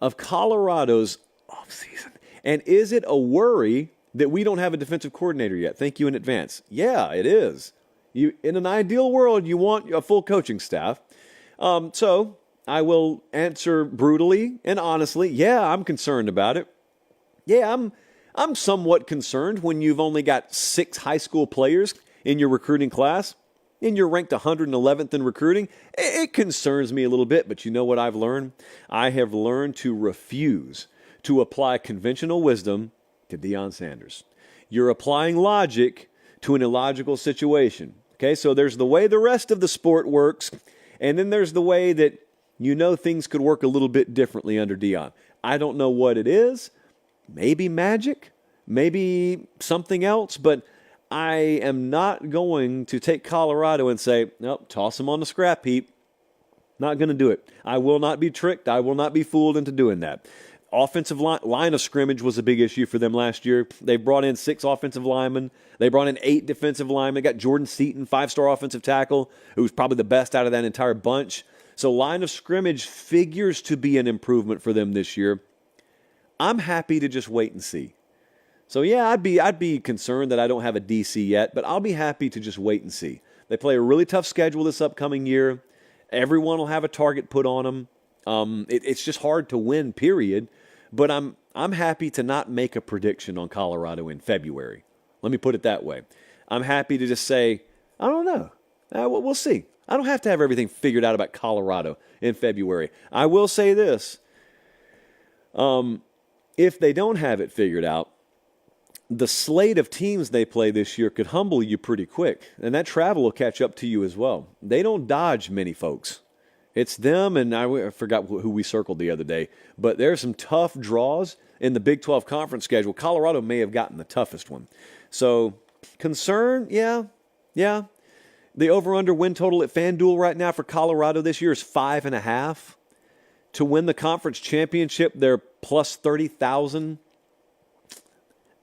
of Colorado's offseason. And is it a worry that we don't have a defensive coordinator yet? Thank you in advance. Yeah, it is. In an ideal world, you want a full coaching staff. So I will answer brutally and honestly, yeah, I'm concerned about it. Yeah, I'm somewhat concerned when you've only got 6 high school players in your recruiting class and you're ranked 111th in recruiting. It concerns me a little bit, but you know what I've learned? I have learned to refuse to apply conventional wisdom to Deion Sanders. You're applying logic to an illogical situation. Okay, so there's the way the rest of the sport works, and then there's the way that things could work a little bit differently under Deion. I don't know what it is. Maybe magic, maybe something else, but I am not going to take Colorado and say, nope, toss them on the scrap heap. Not going to do it. I will not be tricked. I will not be fooled into doing that. Offensive line of scrimmage was a big issue for them last year. They brought in 6 offensive linemen. They brought in 8 defensive linemen. They got Jordan Seaton, 5-star offensive tackle, who was probably the best out of that entire bunch. So line of scrimmage figures to be an improvement for them this year. I'm happy to just wait and see. So yeah, I'd be concerned that I don't have a DC yet, but I'll be happy to just wait and see. They play a really tough schedule this upcoming year. Everyone will have a target put on them. It's just hard to win, period. But I'm happy to not make a prediction on Colorado in February. Let me put it that way. I'm happy to just say, I don't know. We'll see. I don't have to have everything figured out about Colorado in February. I will say this. If they don't have it figured out, the slate of teams they play this year could humble you pretty quick. And that travel will catch up to you as well. They don't dodge many folks. It's them, and I forgot who we circled the other day, but there's some tough draws in the Big 12 conference schedule. Colorado may have gotten the toughest one. So, concern, yeah. The over-under win total at FanDuel right now for Colorado this year is 5.5. To win the conference championship, they're plus 30,000.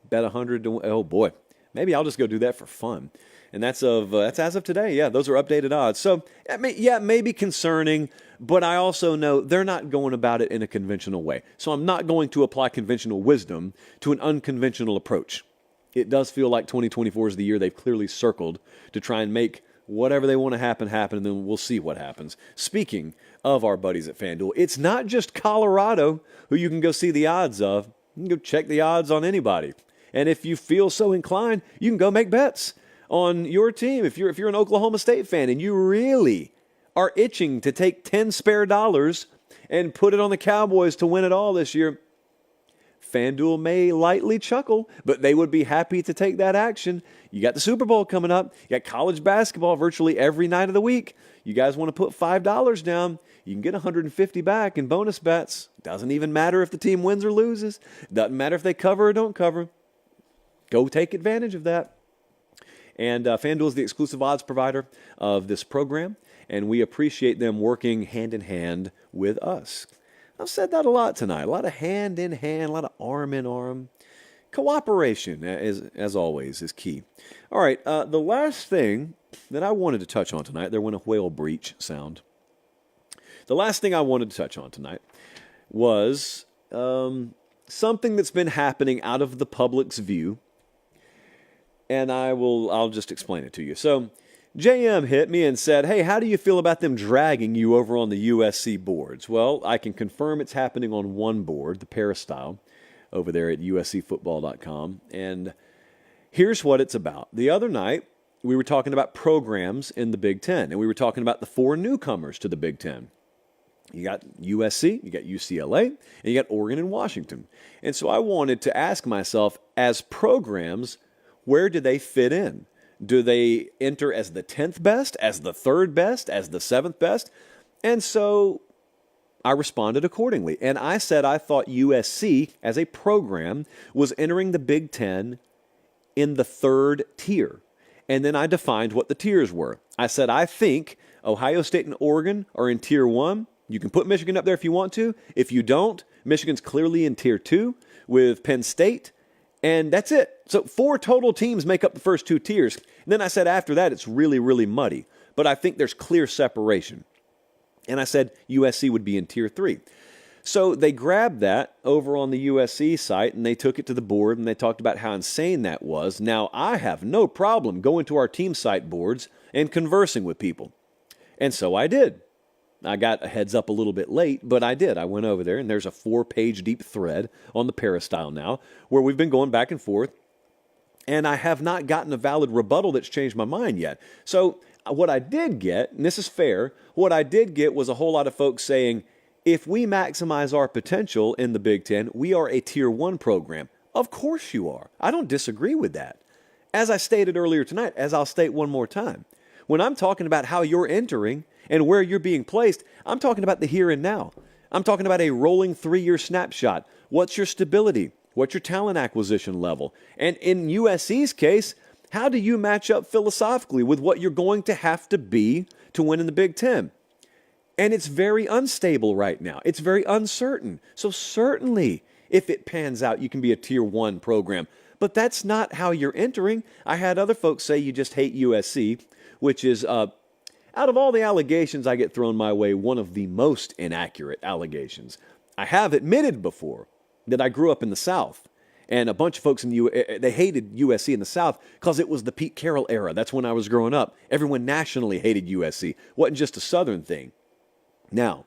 Bet 100 to, oh boy, maybe I'll just go do that for fun. And that's as of today. Yeah, those are updated odds. So, it may be concerning, but I also know they're not going about it in a conventional way. So I'm not going to apply conventional wisdom to an unconventional approach. It does feel like 2024 is the year they've clearly circled to try and make whatever they want to happen, and then we'll see what happens. Speaking of our buddies at FanDuel, it's not just Colorado who you can go see the odds of. You can go check the odds on anybody. And if you feel so inclined, you can go make bets on your team. If you're an Oklahoma State fan and you really are itching to take 10 spare dollars and put it on the Cowboys to win it all this year, FanDuel may lightly chuckle, but they would be happy to take that action. You got the Super Bowl coming up. You got college basketball virtually every night of the week. You guys want to put $5 down, you can get $150 back in bonus bets. Doesn't even matter if the team wins or loses. Doesn't matter if they cover or don't cover. Go take advantage of that. And FanDuel is the exclusive odds provider of this program, and we appreciate them working hand in hand with us. I've said that a lot tonight. A lot of hand in hand, a lot of arm in arm. Cooperation, as always, is key. All right, the last thing that I wanted to touch on tonight, there went a whale breach sound. The last thing I wanted to touch on tonight was something that's been happening out of the public's view, and I'll just explain it to you. So JM hit me and said, hey, how do you feel about them dragging you over on the USC boards? Well, I can confirm it's happening on one board, the Peristyle, over there at uscfootball.com. And here's what it's about. The other night, we were talking about programs in the Big Ten, and we were talking about the 4 newcomers to the Big Ten. You got USC, you got UCLA, and you got Oregon and Washington. And so I wanted to ask myself, as programs, where do they fit in? Do they enter as the 10th best, as the 3rd best, as the 7th best? And so I responded accordingly. And I said I thought USC, as a program, was entering the Big Ten in the 3rd tier. And then I defined what the tiers were. I said I think Ohio State and Oregon are in Tier 1. You can put Michigan up there if you want to. If you don't, Michigan's clearly in Tier 2 with Penn State. And that's it. So 4 total teams make up the first 2 tiers. And then I said after that, it's really, really muddy. But I think there's clear separation. And I said USC would be in Tier 3. So they grabbed that over on the USC site and they took it to the board and they talked about how insane that was. Now, I have no problem going to our team site boards and conversing with people. And so I did. I got a heads up a little bit late, but I did. I went over there and there's a 4-page deep thread on the Peristyle now where we've been going back and forth. And I have not gotten a valid rebuttal that's changed my mind yet. So what I did get, and this is fair, what I did get was a whole lot of folks saying, if we maximize our potential in the Big Ten, we are a Tier 1 program. Of course you are. I don't disagree with that. As I stated earlier tonight, as I'll state one more time, when I'm talking about how you're entering and where you're being placed, I'm talking about the here and now. I'm talking about a rolling 3-year snapshot. What's your stability? What's your talent acquisition level? And in USC's case, how do you match up philosophically with what you're going to have to be to win in the Big Ten? And it's very unstable right now. It's very uncertain. So certainly, if it pans out, you can be a Tier 1 program. But that's not how you're entering. I had other folks say you just hate USC, which is, out of all the allegations I get thrown my way, one of the most inaccurate allegations. I have admitted before that I grew up in the South. And a bunch of folks they hated USC in the South because it was the Pete Carroll era. That's when I was growing up. Everyone nationally hated USC. It wasn't just a Southern thing. Now,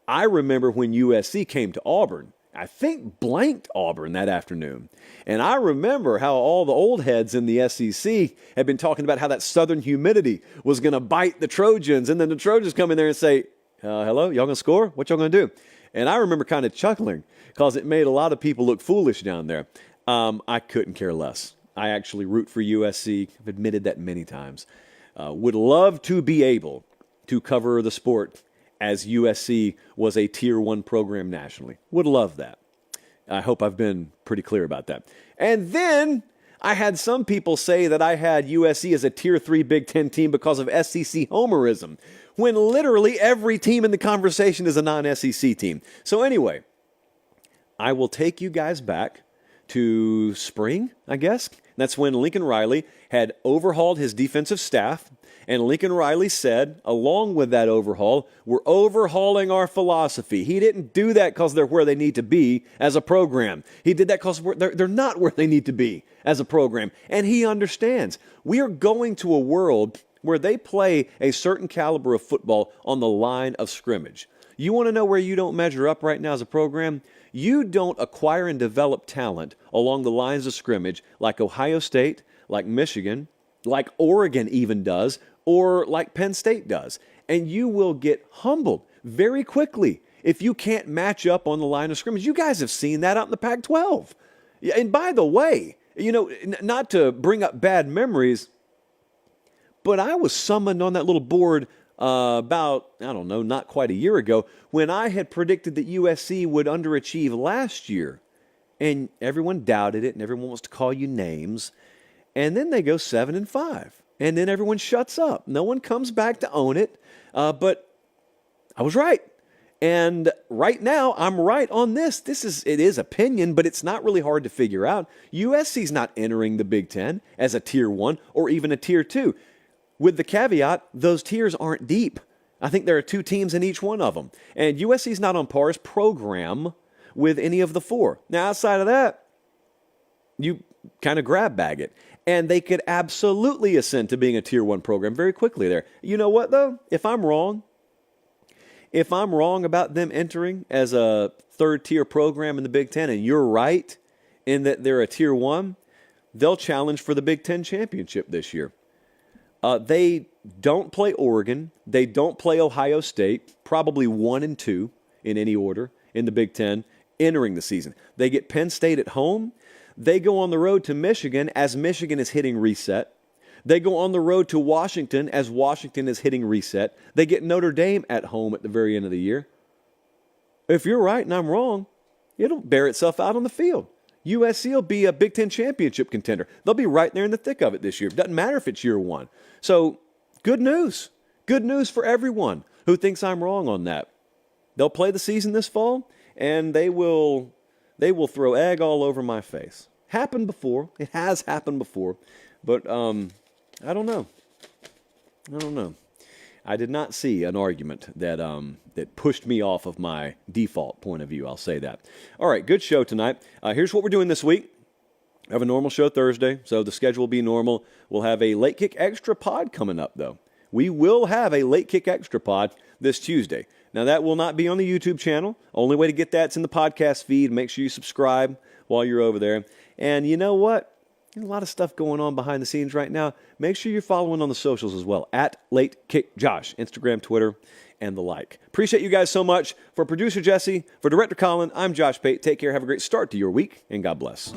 I remember when USC came to Auburn, I think blanked Auburn that afternoon. And I remember how all the old heads in the SEC had been talking about how that Southern humidity was going to bite the Trojans. And then the Trojans come in there and say, hello, y'all going to score? What y'all going to do? And I remember kind of chuckling because it made a lot of people look foolish down there. I couldn't care less. I actually root for USC. I've admitted that many times. Would love to be able to cover the sport as USC was a Tier 1 program nationally. Would love that. I hope I've been pretty clear about that. And then I had some people say that I had USC as a Tier 3 Big Ten team because of SEC homerism, when literally every team in the conversation is a non-SEC team. So anyway, I will take you guys back to spring, I guess. That's when Lincoln Riley had overhauled his defensive staff. And Lincoln Riley said, along with that overhaul, we're overhauling our philosophy. He didn't do that because they're where they need to be as a program. He did that because they're not where they need to be as a program. And he understands. We are going to a world where they play a certain caliber of football on the line of scrimmage. You want to know where you don't measure up right now as a program? You don't acquire and develop talent along the lines of scrimmage like Ohio State, like Michigan, like Oregon even does, or like Penn State does. And you will get humbled very quickly if you can't match up on the line of scrimmage. You guys have seen that out in the Pac-12. And by the way, not to bring up bad memories, but I was summoned on that little board about, not quite a year ago, when I had predicted that USC would underachieve last year. And everyone doubted it, and everyone wants to call you names. And then they go 7-5. And then everyone shuts up. No one comes back to own it. But I was right. And right now, I'm right on this. It is opinion, but it's not really hard to figure out. USC's not entering the Big Ten as a Tier 1 or even a Tier 2. With the caveat, those tiers aren't deep. I think there are 2 teams in each one of them. And USC's not on par as program with any of the 4. Now, outside of that, you kind of grab bag it. And they could absolutely ascend to being a Tier 1 program very quickly there. You know what, though? If I'm wrong about them entering as a 3rd-tier program in the Big Ten, and you're right in that they're a Tier 1, they'll challenge for the Big Ten championship this year. They don't play Oregon. They don't play Ohio State, probably 1 and 2 in any order in the Big Ten entering the season. They get Penn State at home. They go on the road to Michigan as Michigan is hitting reset. They go on the road to Washington as Washington is hitting reset. They get Notre Dame at home at the very end of the year. If you're right and I'm wrong, it'll bear itself out on the field. USC will be a Big Ten championship contender. They'll be right there in the thick of it this year. It doesn't matter if it's year 1. So, good news. Good news for everyone who thinks I'm wrong on that. They'll play the season this fall, and they will throw egg all over my face. Happened before. It has happened before. But I don't know. I did not see an argument that that pushed me off of my default point of view. I'll say that. All right, good show tonight. Here's what we're doing this week. I have a normal show Thursday, so the schedule will be normal. We'll have a Late Kick Extra pod coming up, though. We will have a Late Kick Extra pod this Tuesday. Now, that will not be on the YouTube channel. Only way to get that's in the podcast feed. Make sure you subscribe while you're over there. And you know what? There's a lot of stuff going on behind the scenes right now. Make sure you're following on the socials as well, at Late Kick Josh, Instagram, Twitter, and the like. Appreciate you guys so much. For producer Jesse, for director Colin, I'm Josh Pate. Take care. Have a great start to your week, and God bless.